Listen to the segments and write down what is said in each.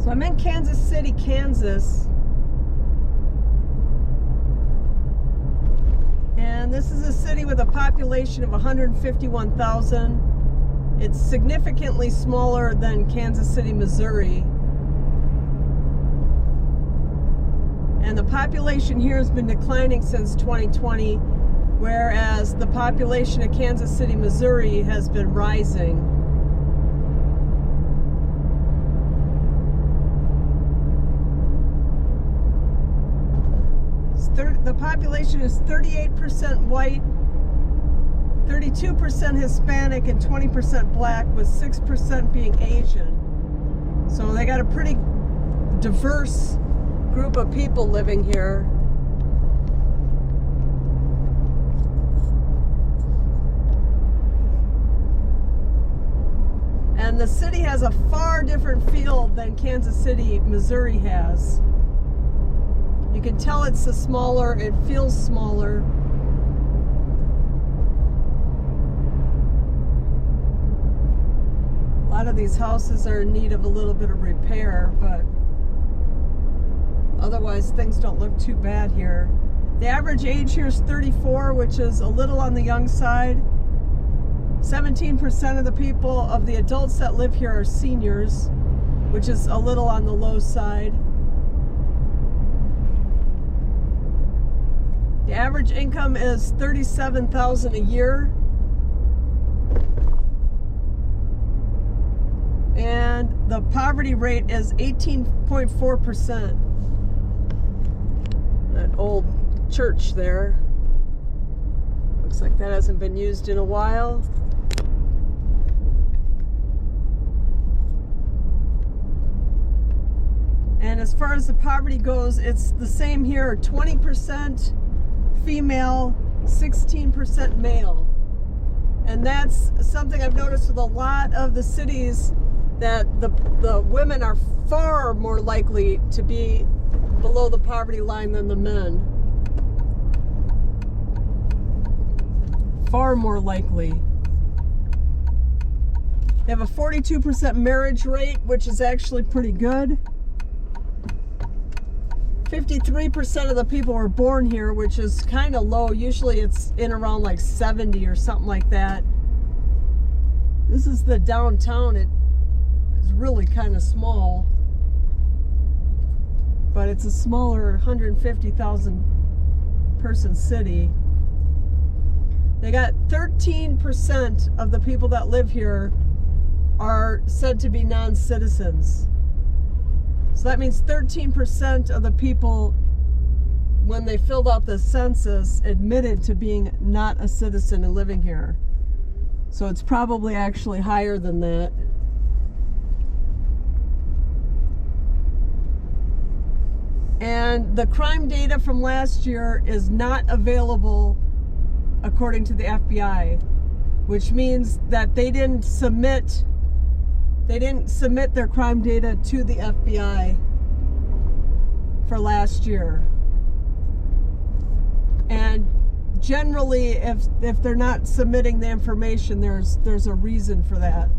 So I'm in Kansas City, Kansas. And this is a city with a population of 151,000. It's significantly smaller than Kansas City, Missouri. And the population here has been declining since 2020, whereas the population of Kansas City, Missouri has been rising. The population is 38% white, 32% Hispanic, and 20% black, with 6% being Asian. So they got a pretty diverse group of people living here. And the city has a far different feel than Kansas City, Missouri has. You can tell it feels smaller. A lot of these houses are in need of a little bit of repair, but otherwise things don't look too bad here. The average age here is 34, which is a little on the young side. 17% of the adults that live here are seniors, which is a little on the low side. The average income is $37,000 a year. And the poverty rate is 18.4%. That old church there. Looks like that hasn't been used in a while. And as far as the poverty goes, it's the same here, 20% female, 16% male. And that's something I've noticed with a lot of the cities, that the women are far more likely to be below the poverty line than the men. Far more likely. They have a 42% marriage rate, which is actually pretty good. 53% of the people were born here, which is kind of low. Usually it's in around like 70 or something like that. This is the downtown. It is really kind of small, but it's a smaller 150,000 person city. They got 13% of the people that live here are said to be non-citizens. So that means 13% of the people, when they filled out the census, admitted to being not a citizen and living here. So it's probably actually higher than that. And the crime data from last year is not available according to the FBI, which means that they didn't submit their crime data to the FBI for last year. And generally, if they're not submitting the information, there's a reason for that.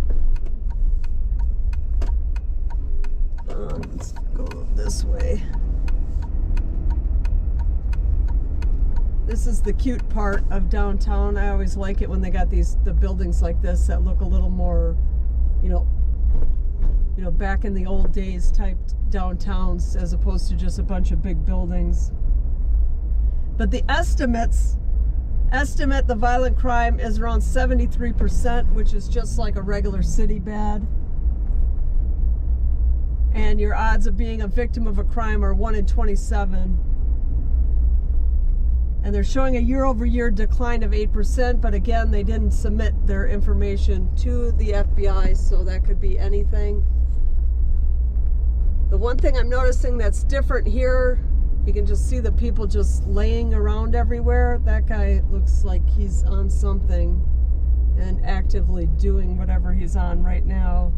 Let's go this way. This is the cute part of downtown. I always like it when they got the buildings like this that look a little more, you know, back in the old days type downtowns, as opposed to just a bunch of big buildings. But the estimate the violent crime is around 73%, which is just like a regular city bad. And your odds of being a victim of a crime are 1 in 27. And they're showing a year-over-year decline of 8%, but again, they didn't submit their information to the FBI, so that could be anything. The one thing I'm noticing that's different here, you can just see the people just laying around everywhere. That guy looks like he's on something and actively doing whatever he's on right now.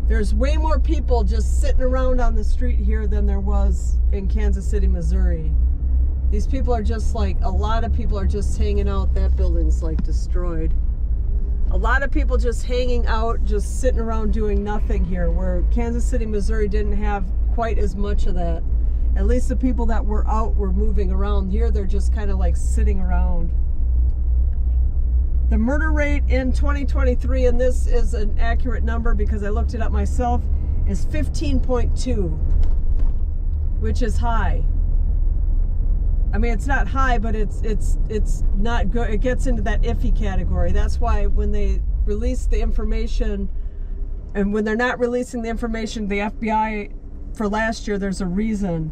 There's way more people just sitting around on the street here than there was in Kansas City, Missouri. These people are just like, a lot of people are just hanging out. That building's like destroyed. a lot of people just hanging out, just sitting around doing nothing here, where Kansas City, Missouri didn't have quite as much of that. At least the people that were out were moving around. Here they're just kind of like sitting around. The murder rate in 2023, and this is an accurate number because I looked it up myself, is 15.2, which is high. I mean, it's not high, but it's not good. It gets into that iffy category. That's why when they release the information, and when they're not releasing the information, the FBI for last year, there's a reason.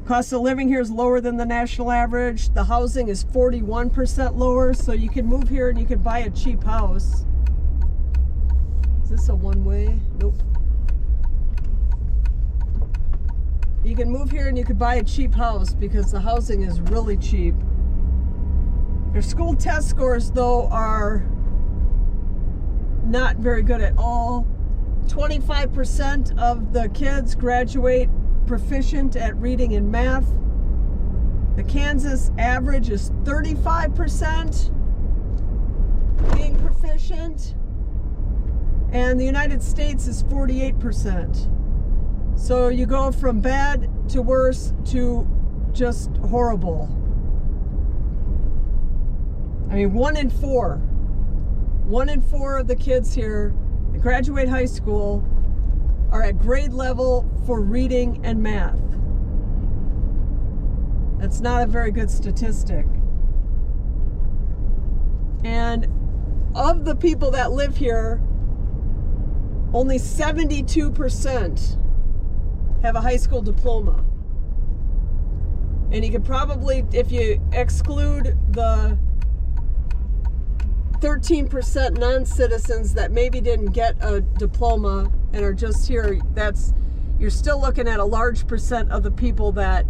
Cost of living here is lower than the national average. The housing is 41% lower, so you can move here and you can buy a cheap house. Is this a one-way? Nope. You can move here and you could buy a cheap house because the housing is really cheap. Their school test scores, though, are not very good at all. 25% of the kids graduate proficient at reading and math. The Kansas average is 35% being proficient, and the United States is 48%. So you go from bad to worse to just horrible. I mean, 1 in 4 of the kids here that graduate high school are at grade level for reading and math. That's not a very good statistic. And of the people that live here, only 72% have a high school diploma. And you could probably, if you exclude the 13% non-citizens that maybe didn't get a diploma and are just here, you're still looking at a large percent of the people that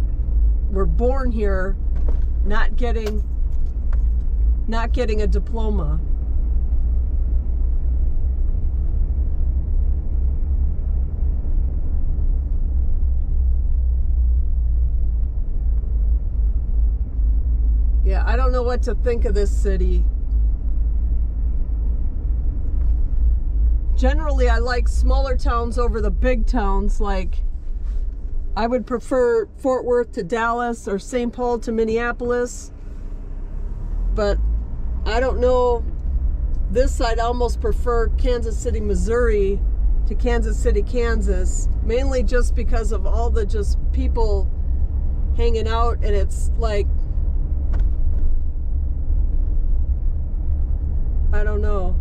were born here not getting a diploma. Yeah, I don't know what to think of this city. Generally, I like smaller towns over the big towns. Like, I would prefer Fort Worth to Dallas or St. Paul to Minneapolis. But I don't know. This I'd almost prefer Kansas City, Missouri to Kansas City, Kansas. Mainly just because of all the just people hanging out, and it's like, I don't know.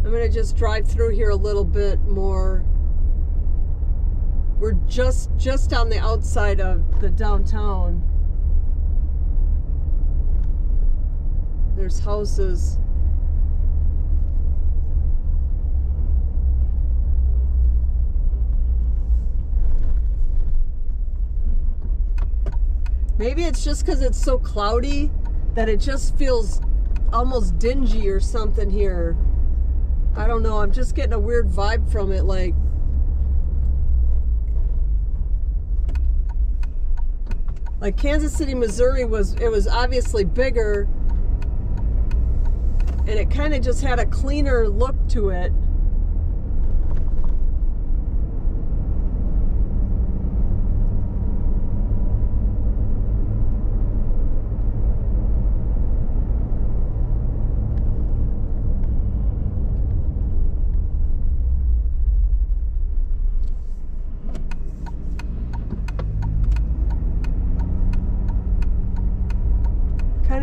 I'm going to just drive through here a little bit more. We're just on the outside of the downtown. There's houses. Maybe it's just because it's so cloudy that it just feels almost dingy or something here. I don't know. I'm just getting a weird vibe from it. Like Kansas City, Missouri it was obviously bigger, and it kind of just had a cleaner look to it.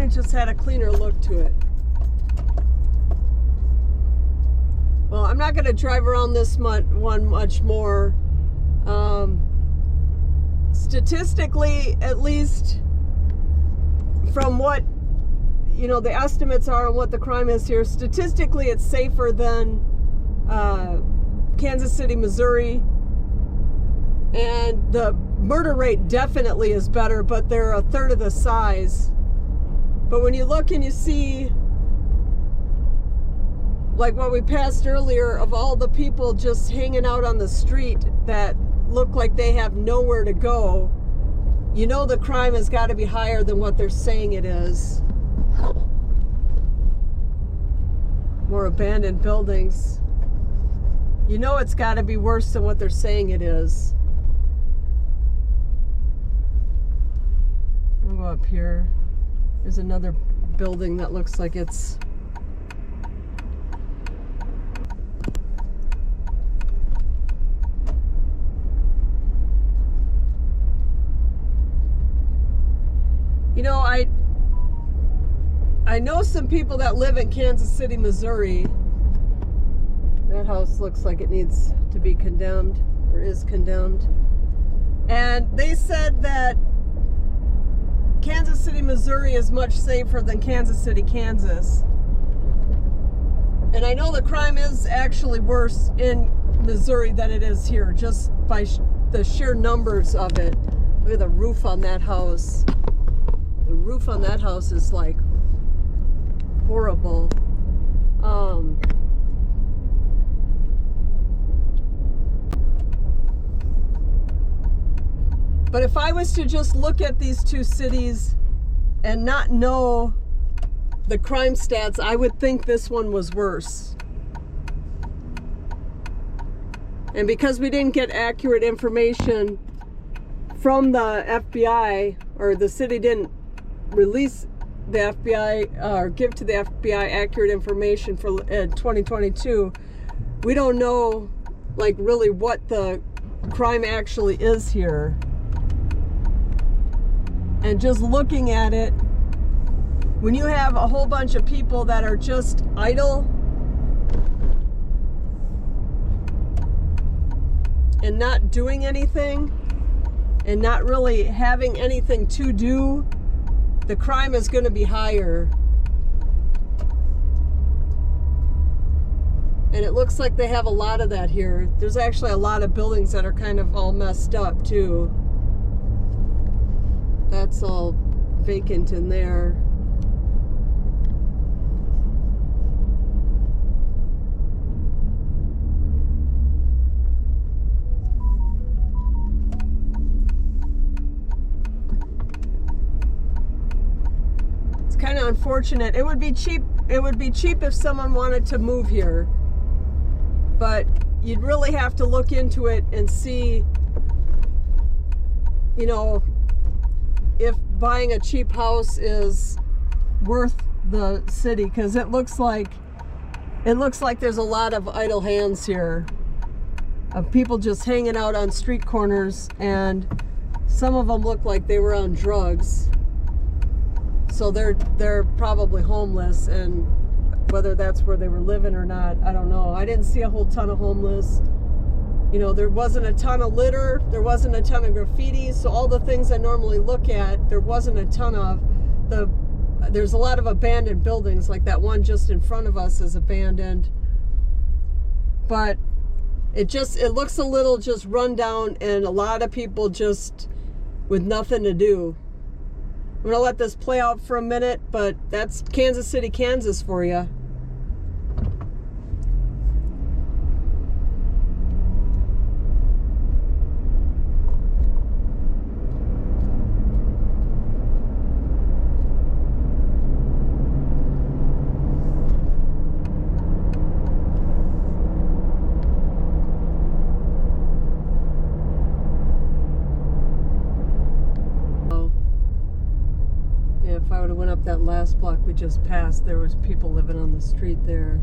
Just had a cleaner look to it. Well, I'm not going to drive around this one much more. Statistically, at least from what the estimates are and what the crime is here, statistically it's safer than Kansas City, Missouri, and the murder rate definitely is better, but they're a third of the size. But when you look and you see, like what we passed earlier, of all the people just hanging out on the street that look like they have nowhere to go, you know the crime has got to be higher than what they're saying it is. More abandoned buildings. You know it's got to be worse than what they're saying it is. I'll go up here. There's another building that looks like it's... You know, I know some people that live in Kansas City, Missouri. That house looks like it needs to be condemned, or is condemned. And they said that Kansas City, Missouri is much safer than Kansas City, Kansas. And I know the crime is actually worse in Missouri than it is here, just by the sheer numbers of it. Look at the roof on that house. The roof on that house is like horrible. But if I was to just look at these two cities and not know the crime stats, I would think this one was worse. And because we didn't get accurate information from the FBI, or the city didn't release the FBI or give to the FBI accurate information for 2022, we don't know like really what the crime actually is here. And just looking at it, when you have a whole bunch of people that are just idle and not doing anything and not really having anything to do, the crime is going to be higher. And it looks like they have a lot of that here. There's actually a lot of buildings that are kind of all messed up too. That's all vacant in there. It's kind of unfortunate. It would be cheap. It would be cheap if someone wanted to move here. But you'd really have to look into it and see, you know, if buying a cheap house is worth the city, because it looks like there's a lot of idle hands here of people just hanging out on street corners, and some of them look like they were on drugs, so they're probably homeless, and whether that's where they were living or not, I don't know. I didn't see a whole ton of homeless. You know, there wasn't a ton of litter, there wasn't a ton of graffiti, so all the things I normally look at, there wasn't a ton of. There's a lot of abandoned buildings, like that one just in front of us is abandoned. But it looks a little just run down, and a lot of people just with nothing to do. I'm gonna let this play out for a minute, but that's Kansas City, Kansas for you. If I would have went up that last block we just passed, there was people living on the street there.